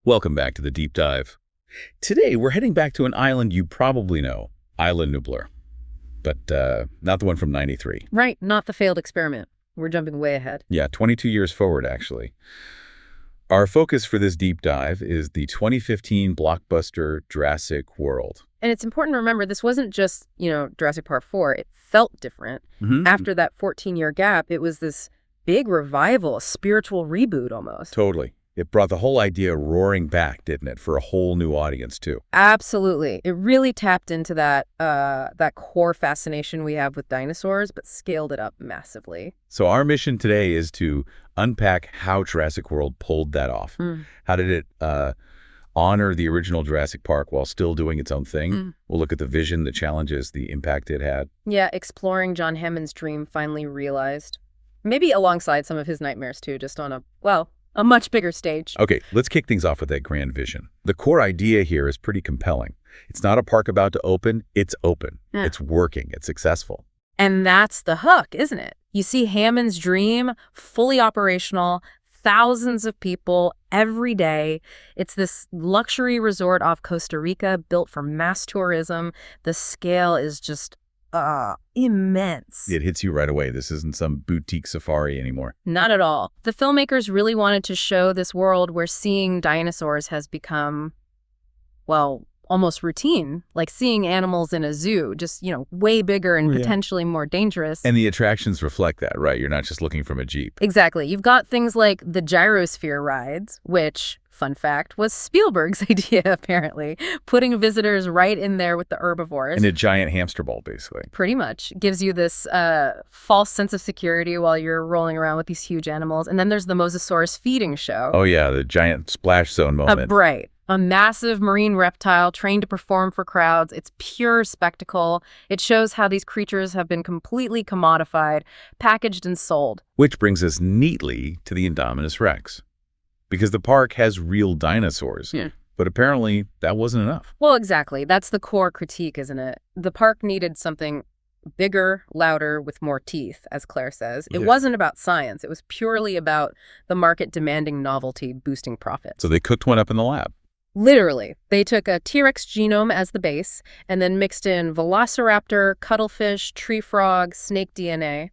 Welcome back to the Deep Dive. Today, we're heading back to an island you probably know, Isla Nublar. But not the one from '93. Right, not the failed experiment. We're jumping way ahead. Yeah, 22 years forward, actually. Our focus for this deep dive is the 2015 blockbuster Jurassic World. And it's important to remember this wasn't just, Jurassic Park 4. It felt different. After that 14-year gap, it was this big revival, a spiritual reboot almost. Totally. It brought the whole idea roaring back, didn't it, for a whole new audience, too? Absolutely. It really tapped into that core fascination we have with dinosaurs, but scaled it up massively. So our mission today is to unpack how Jurassic World pulled that off. How did it honor the original Jurassic Park while still doing its own thing? We'll look at the vision, the challenges, the impact it had. Yeah, exploring John Hammond's dream finally realized. Maybe alongside some of his nightmares, too, just on a much bigger stage. Okay, let's kick things off with that grand vision. The core idea here is pretty compelling. It's not a park about to open, it's open. Yeah. It's working, it's successful. And that's the hook, isn't it? You see Hammond's dream, fully operational, thousands of people every day. It's this luxury resort off Costa Rica built for mass tourism. The scale is just immense. It hits you right away. This isn't some boutique safari anymore. Not at all. The filmmakers really wanted to show this world where seeing dinosaurs has become, almost routine, like seeing animals in a zoo, just, way bigger and potentially more dangerous. And the attractions reflect that, right? You're not just looking from a Jeep. Exactly. You've got things like the gyrosphere rides, which, fun fact, was Spielberg's idea, apparently, putting visitors right in there with the herbivores. In a giant hamster ball, basically. Pretty much. Gives you this false sense of security while you're rolling around with these huge animals. And then there's the Mosasaurus feeding show. Oh, yeah, the giant splash zone moment. Right. A massive marine reptile trained to perform for crowds. It's pure spectacle. It shows how these creatures have been completely commodified, packaged, and sold. Which brings us neatly to the Indominus Rex. Because the park has real dinosaurs. Yeah. But apparently, that wasn't enough. Well, exactly. That's the core critique, isn't it? The park needed something bigger, louder, with more teeth, as Claire says. It wasn't about science. It was purely about the market demanding novelty, boosting profits. So they cooked one up in the lab. Literally. They took a T-Rex genome as the base and then mixed in Velociraptor, cuttlefish, tree frog, snake DNA,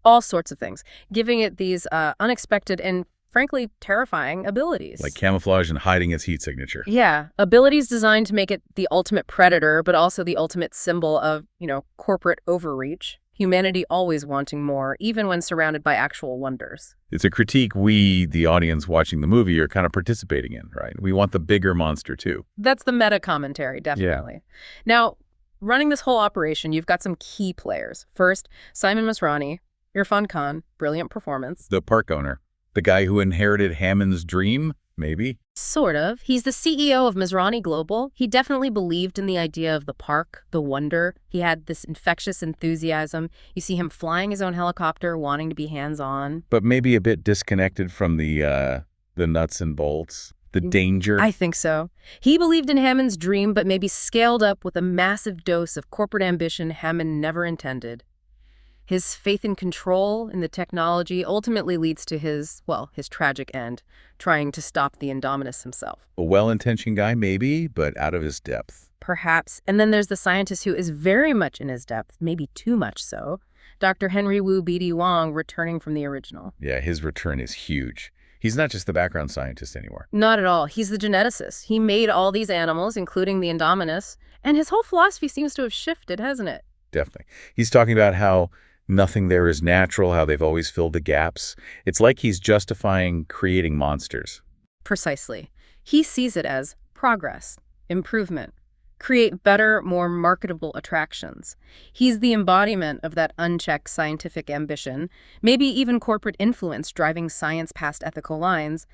all sorts of things, giving it these unexpected and frankly terrifying abilities. Like camouflage and hiding its heat signature. Yeah. Abilities designed to make it the ultimate predator, but also the ultimate symbol of, corporate overreach. Humanity always wanting more, even when surrounded by actual wonders. It's a critique we, the audience watching the movie, are kind of participating in, right? We want the bigger monster, too. That's the meta commentary, definitely. Yeah. Now, running this whole operation, you've got some key players. First, Simon Masrani, Irfan Khan, brilliant performance. The park owner. The guy who inherited Hammond's dream, maybe? Sort of. He's the CEO of Masrani Global. He definitely believed in the idea of the park, the wonder. He had this infectious enthusiasm. You see him flying his own helicopter, wanting to be hands-on. But maybe a bit disconnected from the nuts and bolts, the danger. I think so. He believed in Hammond's dream, but maybe scaled up with a massive dose of corporate ambition Hammond never intended. His faith in control in the technology ultimately leads to his tragic end, trying to stop the Indominus himself. A well-intentioned guy, maybe, but out of his depth. Perhaps. And then there's the scientist who is very much in his depth, maybe too much so. Dr. Henry Wu B.D. Wong, returning from the original. Yeah, his return is huge. He's not just the background scientist anymore. Not at all. He's the geneticist. He made all these animals, including the Indominus, and his whole philosophy seems to have shifted, hasn't it? Definitely. He's talking about how nothing there is natural, how they've always filled the gaps. It's like he's justifying creating monsters. Precisely. He sees it as progress, improvement, create better, more marketable attractions. He's the embodiment of that unchecked scientific ambition, maybe even corporate influence driving science past ethical lines.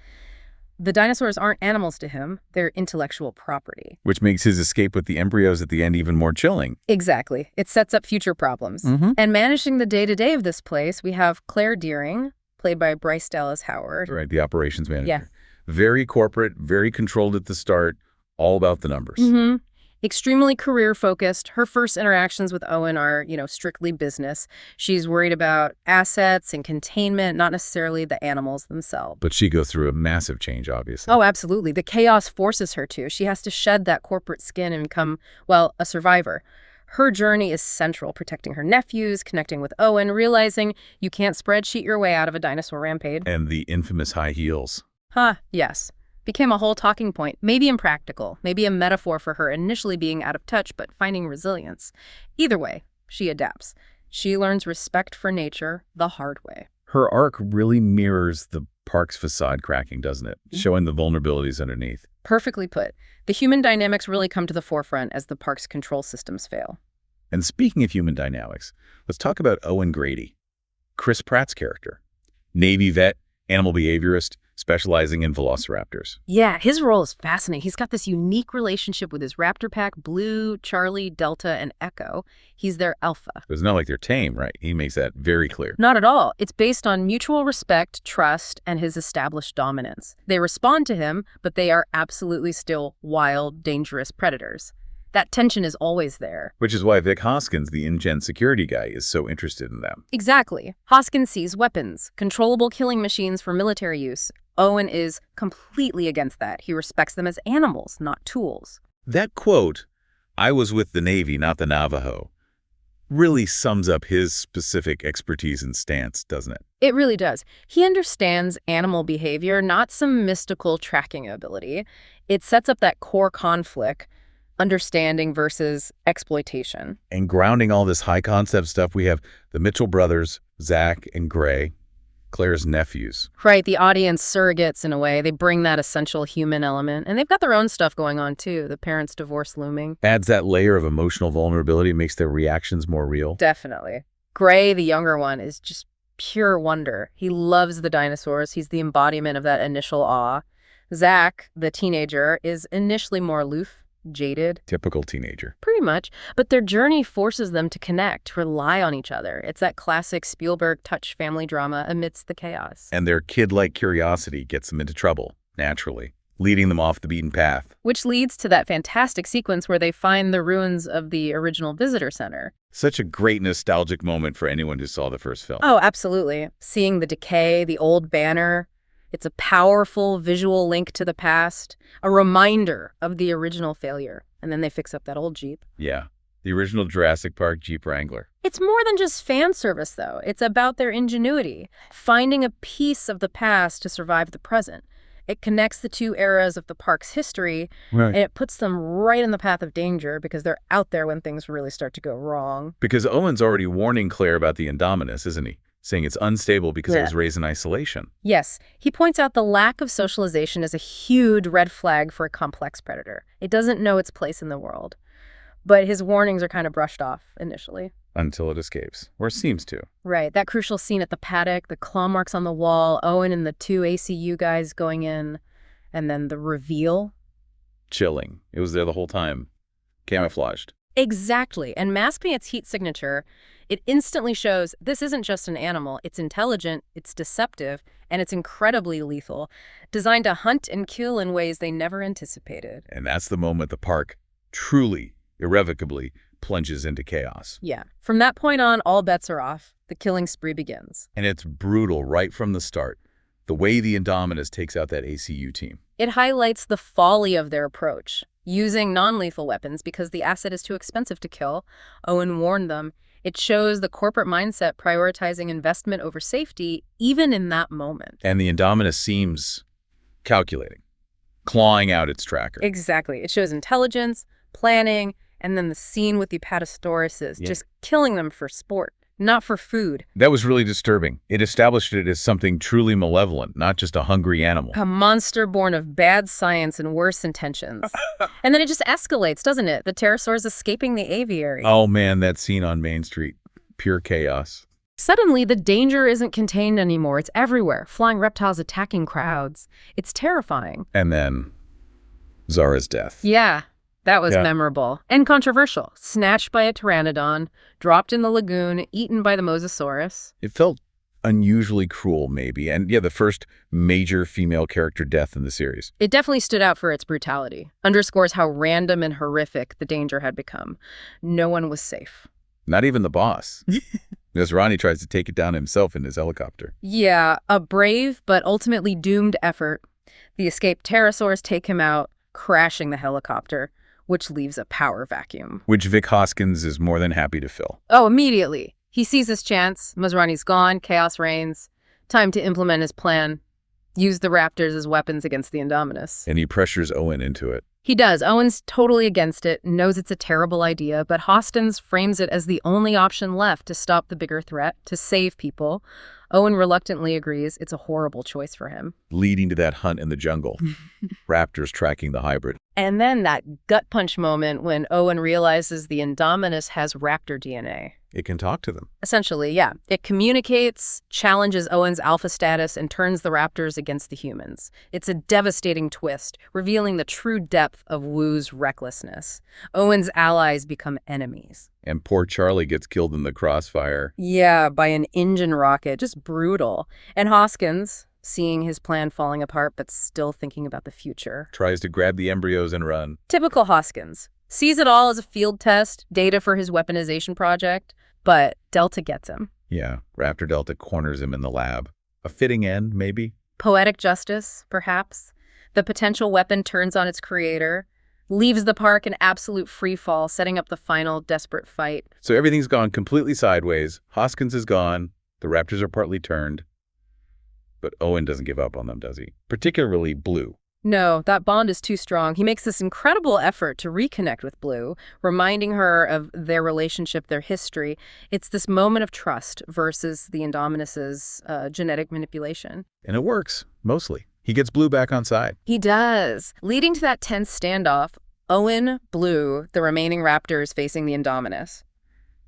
The dinosaurs aren't animals to him, they're intellectual property. Which makes his escape with the embryos at the end even more chilling. Exactly. It sets up future problems. And managing the day-to-day of this place, we have Claire Deering, played by Bryce Dallas Howard. Right, the operations manager. Yeah. Very corporate, very controlled at the start, all about the numbers. Extremely career-focused. Her first interactions with Owen are, strictly business. She's worried about assets and containment, not necessarily the animals themselves. But she goes through a massive change, obviously. Oh, absolutely. The chaos forces her to. She has to shed that corporate skin and become, well, a survivor. Her journey is central, protecting her nephews, connecting with Owen, realizing you can't spreadsheet your way out of a dinosaur rampage. And the infamous high heels. Yes. Became a whole talking point, maybe impractical, maybe a metaphor for her initially being out of touch but finding resilience. Either way, she adapts. She learns respect for nature the hard way. Her arc really mirrors the park's facade cracking, doesn't it? Showing the vulnerabilities underneath. Perfectly put. The human dynamics really come to the forefront as the park's control systems fail. And speaking of human dynamics, let's talk about Owen Grady, Chris Pratt's character. Navy vet, animal behaviorist, specializing in velociraptors. Yeah, his role is fascinating. He's got this unique relationship with his raptor pack, Blue, Charlie, Delta, and Echo. He's their alpha. It's not like they're tame, right? He makes that very clear. Not at all. It's based on mutual respect, trust, and his established dominance. They respond to him, but they are absolutely still wild, dangerous predators. That tension is always there. Which is why Vic Hoskins, the InGen security guy, is so interested in them. Exactly. Hoskins sees weapons, controllable killing machines for military use. Owen is completely against that. He respects them as animals, not tools. That quote, "I was with the Navy, not the Navajo," really sums up his specific expertise and stance, doesn't it? It really does. He understands animal behavior, not some mystical tracking ability. It sets up that core conflict, understanding versus exploitation. And grounding all this high concept stuff, we have the Mitchell brothers, Zach and Gray, Claire's nephews. Right, the audience surrogates in a way. They bring that essential human element. And they've got their own stuff going on, too. The parents' divorce looming. Adds that layer of emotional vulnerability, makes their reactions more real. Definitely. Gray, the younger one, is just pure wonder. He loves the dinosaurs. He's the embodiment of that initial awe. Zach, the teenager, is initially more aloof, jaded. Typical teenager. Pretty much. But their journey forces them to connect, to rely on each other. It's that classic Spielberg touch family drama amidst the chaos. And their kid-like curiosity gets them into trouble, naturally, leading them off the beaten path. Which leads to that fantastic sequence where they find the ruins of the original visitor center. Such a great nostalgic moment for anyone who saw the first film. Oh, absolutely. Seeing the decay, the old banner. It's a powerful visual link to the past, a reminder of the original failure. And then they fix up that old Jeep. Yeah, the original Jurassic Park Jeep Wrangler. It's more than just fan service, though. It's about their ingenuity, finding a piece of the past to survive the present. It connects the two eras of the park's history, and it puts them right in the path of danger because they're out there when things really start to go wrong. Because Owen's already warning Claire about the Indominus, isn't he? Saying it's unstable because it was raised in isolation. Yes. He points out the lack of socialization is a huge red flag for a complex predator. It doesn't know its place in the world. But his warnings are kind of brushed off initially. Until it escapes, or seems to. Right. That crucial scene at the paddock, the claw marks on the wall, Owen and the two ACU guys going in, and then the reveal. Chilling. It was there the whole time. Camouflaged. Exactly. And masking its heat signature, it instantly shows this isn't just an animal. It's intelligent, it's deceptive, and it's incredibly lethal, designed to hunt and kill in ways they never anticipated. And that's the moment the park truly, irrevocably plunges into chaos. Yeah. From that point on, all bets are off. The killing spree begins. And it's brutal right from the start. The way the Indominus takes out that ACU team. It highlights the folly of their approach, using non-lethal weapons because the asset is too expensive to kill. Owen warned them. It shows the corporate mindset prioritizing investment over safety, even in that moment. And the Indominus seems calculating, clawing out its tracker. Exactly. It shows intelligence, planning, and then the scene with the Apatosauruses, just killing them for sport, not for food. That was really disturbing. It established it as something truly malevolent, not just a hungry animal. A monster born of bad science and worse intentions. And then it just escalates, doesn't it? The pterosaurs escaping the aviary. Oh man, that scene on Main Street. Pure chaos. Suddenly, the danger isn't contained anymore. It's everywhere. Flying reptiles attacking crowds. It's terrifying. And then Zara's death. Yeah. That was memorable and controversial. Snatched by a pteranodon, dropped in the lagoon, eaten by the mosasaurus. It felt unusually cruel, maybe. And yeah, the first major female character death in the series. It definitely stood out for its brutality. Underscores how random and horrific the danger had become. No one was safe. Not even the boss. As Ronnie tries to take it down himself in his helicopter. Yeah, a brave but ultimately doomed effort. The escaped pterosaurs take him out, crashing the helicopter, which leaves a power vacuum. Which Vic Hoskins is more than happy to fill. Oh, immediately. He sees his chance. Masrani's gone. Chaos reigns. Time to implement his plan. Use the raptors as weapons against the Indominus. And he pressures Owen into it. He does. Owen's totally against it, knows it's a terrible idea, but Hoskins frames it as the only option left to stop the bigger threat, to save people. Owen reluctantly agrees it's a horrible choice for him. Leading to that hunt in the jungle. Raptors tracking the hybrid. And then that gut punch moment when Owen realizes the Indominus has raptor DNA. It can talk to them. Essentially, yeah. It communicates, challenges Owen's alpha status, and turns the raptors against the humans. It's a devastating twist, revealing the true depth of Wu's recklessness. Owen's allies become enemies. And poor Charlie gets killed in the crossfire. Yeah, by an engine rocket. Just brutal. And Hoskins, seeing his plan falling apart but still thinking about the future, tries to grab the embryos and run. Typical Hoskins. Sees it all as a field test, data for his weaponization project, but Delta gets him. Yeah, Raptor Delta corners him in the lab. A fitting end, maybe? Poetic justice, perhaps. The potential weapon turns on its creator, leaves the park in absolute free fall, setting up the final desperate fight. So everything's gone completely sideways. Hoskins is gone. The Raptors are partly turned. But Owen doesn't give up on them, does he? Particularly Blue. No, that bond is too strong. He makes this incredible effort to reconnect with Blue, reminding her of their relationship, their history. It's this moment of trust versus the Indominus's genetic manipulation. And it works, mostly. He gets Blue back on side. He does. Leading to that tense standoff, Owen, Blue, the remaining raptors facing the Indominus.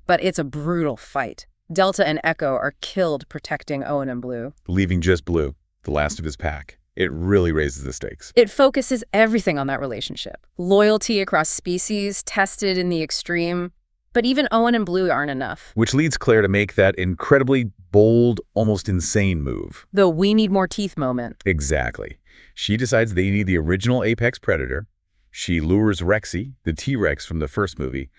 But it's a brutal fight. Delta and Echo are killed protecting Owen and Blue. Leaving just Blue, the last of his pack. It really raises the stakes. It focuses everything on that relationship. Loyalty across species, tested in the extreme. But even Owen and Blue aren't enough. Which leads Claire to make that incredibly bold, almost insane move. The we need more teeth moment. Exactly. She decides they need the original apex predator. She lures Rexy, the T-Rex from the first movie,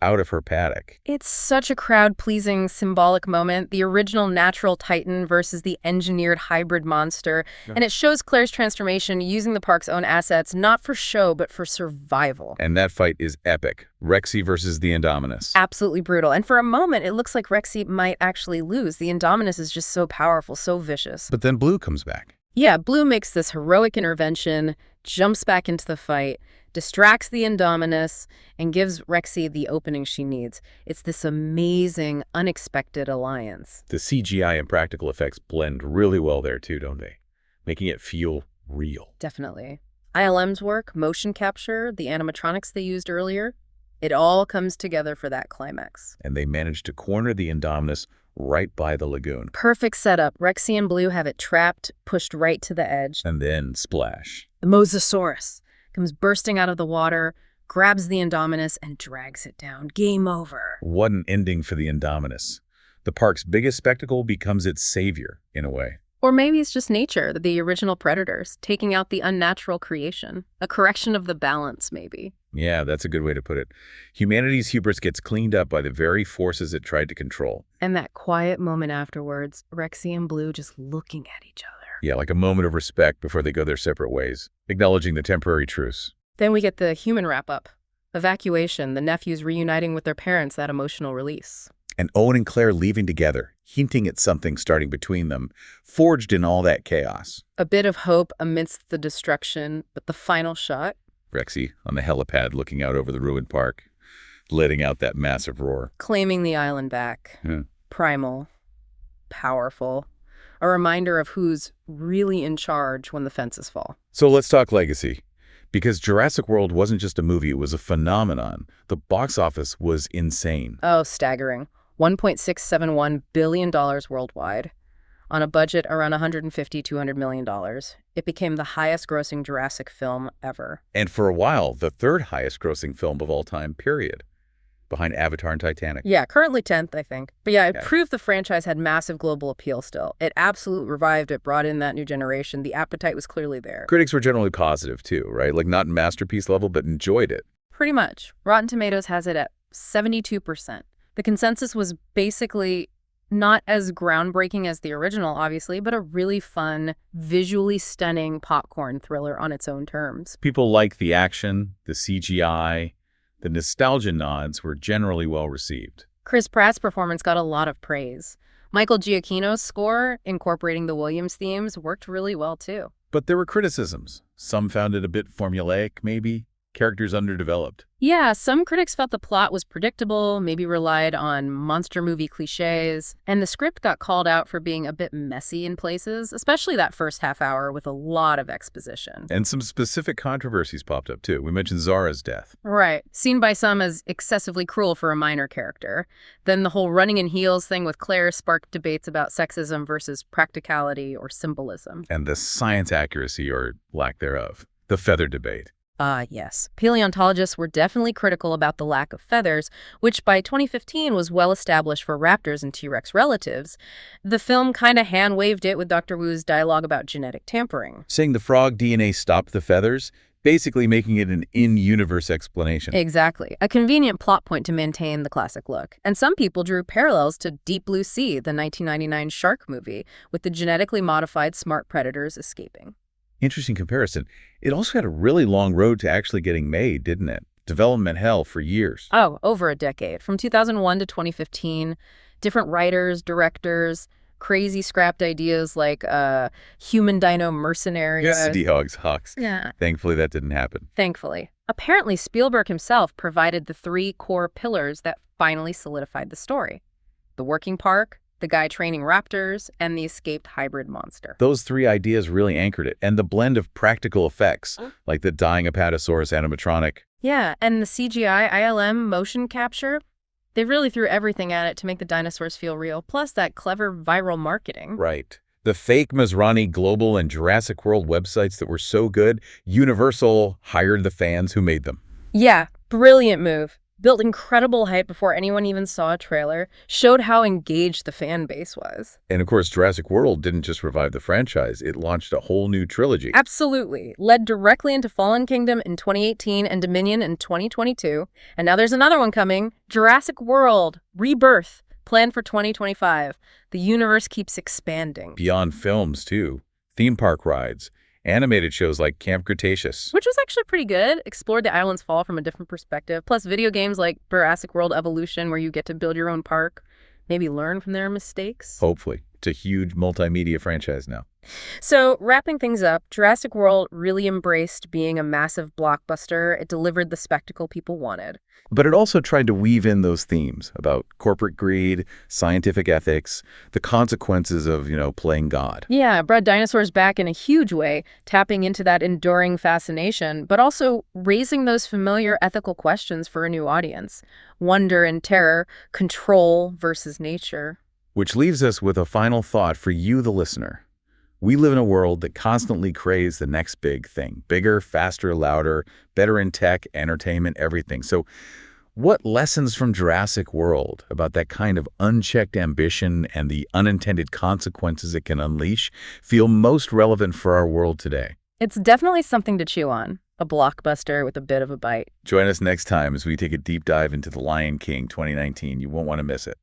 out of her paddock. It's such a crowd-pleasing, symbolic moment, the original natural titan versus the engineered hybrid monster, and it shows Claire's transformation using the park's own assets, not for show, but for survival. And that fight is epic. Rexy versus the Indominus. Absolutely brutal. And for a moment, it looks like Rexy might actually lose. The Indominus is just so powerful, so vicious. But then Blue comes back. Yeah, Blue makes this heroic intervention, jumps back into the fight, distracts the Indominus, and gives Rexy the opening she needs. It's this amazing, unexpected alliance. The CGI and practical effects blend really well there too, don't they? Making it feel real. Definitely. ILM's work, motion capture, the animatronics they used earlier, it all comes together for that climax. And they managed to corner the Indominus right by the lagoon. Perfect setup. Rexy and Blue have it trapped, pushed right to the edge. And then splash. The Mosasaurus comes bursting out of the water, grabs the Indominus, and drags it down. Game over. What an ending for the Indominus. The park's biggest spectacle becomes its savior, in a way. Or maybe it's just nature, the original predators, taking out the unnatural creation. A correction of the balance, maybe. Yeah, that's a good way to put it. Humanity's hubris gets cleaned up by the very forces it tried to control. And that quiet moment afterwards, Rexy and Blue just looking at each other. Yeah, like a moment of respect before they go their separate ways, acknowledging the temporary truce. Then we get the human wrap-up. Evacuation, the nephews reuniting with their parents, that emotional release. And Owen and Claire leaving together, hinting at something starting between them, forged in all that chaos. A bit of hope amidst the destruction, but the final shot. Rexy on the helipad looking out over the ruined park, letting out that massive roar. Claiming the island back. Yeah. Primal. Powerful. A reminder of who's really in charge when the fences fall. So let's talk legacy. Because Jurassic World wasn't just a movie, it was a phenomenon. The box office was insane. Oh, staggering. $1.671 billion worldwide. On a budget around $150–200 million. It became the highest-grossing Jurassic film ever. And for a while, the third highest-grossing film of all time, period. behind Avatar and Titanic. Yeah, currently 10th, I think. But yeah, it Yeah. proved the franchise had massive global appeal still. It absolutely revived it, brought in that new generation. The appetite was clearly there. Critics were generally positive, too, right? Like, not masterpiece level, but enjoyed it. Pretty much. Rotten Tomatoes has it at 72%. The consensus was basically not as groundbreaking as the original, obviously, but a really fun, visually stunning popcorn thriller on its own terms. People liked the action, the CGI, the nostalgia nods were generally well received. Chris Pratt's performance got a lot of praise. Michael Giacchino's score, incorporating the Williams themes, worked really well, too. But there were criticisms. Some found it a bit formulaic, maybe. Characters underdeveloped. Yeah, some critics felt the plot was predictable, maybe relied on monster movie cliches, and the script got called out for being a bit messy in places, especially that first half hour with a lot of exposition. And some specific controversies popped up, too. We mentioned Zara's death. Right. Seen by some as excessively cruel for a minor character. Then the whole running in heels thing with Claire sparked debates about sexism versus practicality or symbolism. And the science accuracy, or lack thereof. The feather debate. Yes. Paleontologists were definitely critical about the lack of feathers, which by 2015 was well established for raptors and T-Rex relatives. The film kind of hand-waved it with Dr. Wu's dialogue about genetic tampering. Saying the frog DNA stopped the feathers, basically making it an in-universe explanation. Exactly. A convenient plot point to maintain the classic look. And some people drew parallels to Deep Blue Sea, the 1999 shark movie, with the genetically modified smart predators escaping. Interesting comparison. It also had a really long road to actually getting made, didn't it? Development hell for years. Oh, over a decade. From 2001 to 2015, different writers, directors, crazy scrapped ideas like human dino mercenaries. Seahawks, Hawks. Yeah. Thankfully, that didn't happen. Thankfully. Apparently, Spielberg himself provided the 3 core pillars that finally solidified the story. The working park, the guy training raptors, and the escaped hybrid monster. Those 3 ideas really anchored it, and the blend of practical effects, like the dying Apatosaurus animatronic. Yeah, and the CGI ILM motion capture, they really threw everything at it to make the dinosaurs feel real, plus that clever viral marketing. Right. The fake Masrani Global and Jurassic World websites that were so good, Universal hired the fans who made them. Yeah, brilliant move. Built incredible hype before anyone even saw a trailer, showed how engaged the fan base was. And of course, Jurassic World didn't just revive the franchise, it launched a whole new trilogy. Absolutely. Led directly into Fallen Kingdom in 2018 and Dominion in 2022. And now there's another one coming, Jurassic World Rebirth, planned for 2025. The universe keeps expanding. Beyond films, too. Theme park rides. Animated shows like Camp Cretaceous. Which was actually pretty good. Explored the island's fall from a different perspective. Plus video games like Jurassic World Evolution, where you get to build your own park. Maybe learn from their mistakes. Hopefully. It's a huge multimedia franchise now. So, wrapping things up, Jurassic World really embraced being a massive blockbuster. It delivered the spectacle people wanted. But it also tried to weave in those themes about corporate greed, scientific ethics, the consequences of, playing God. Yeah, brought dinosaurs back in a huge way, tapping into that enduring fascination, but also raising those familiar ethical questions for a new audience. Wonder and terror, control versus nature. Which leaves us with a final thought for you, the listener. We live in a world that constantly craves the next big thing. Bigger, faster, louder, better in tech, entertainment, everything. So what lessons from Jurassic World about that kind of unchecked ambition and the unintended consequences it can unleash feel most relevant for our world today? It's definitely something to chew on. A blockbuster with a bit of a bite. Join us next time as we take a deep dive into The Lion King 2019. You won't want to miss it.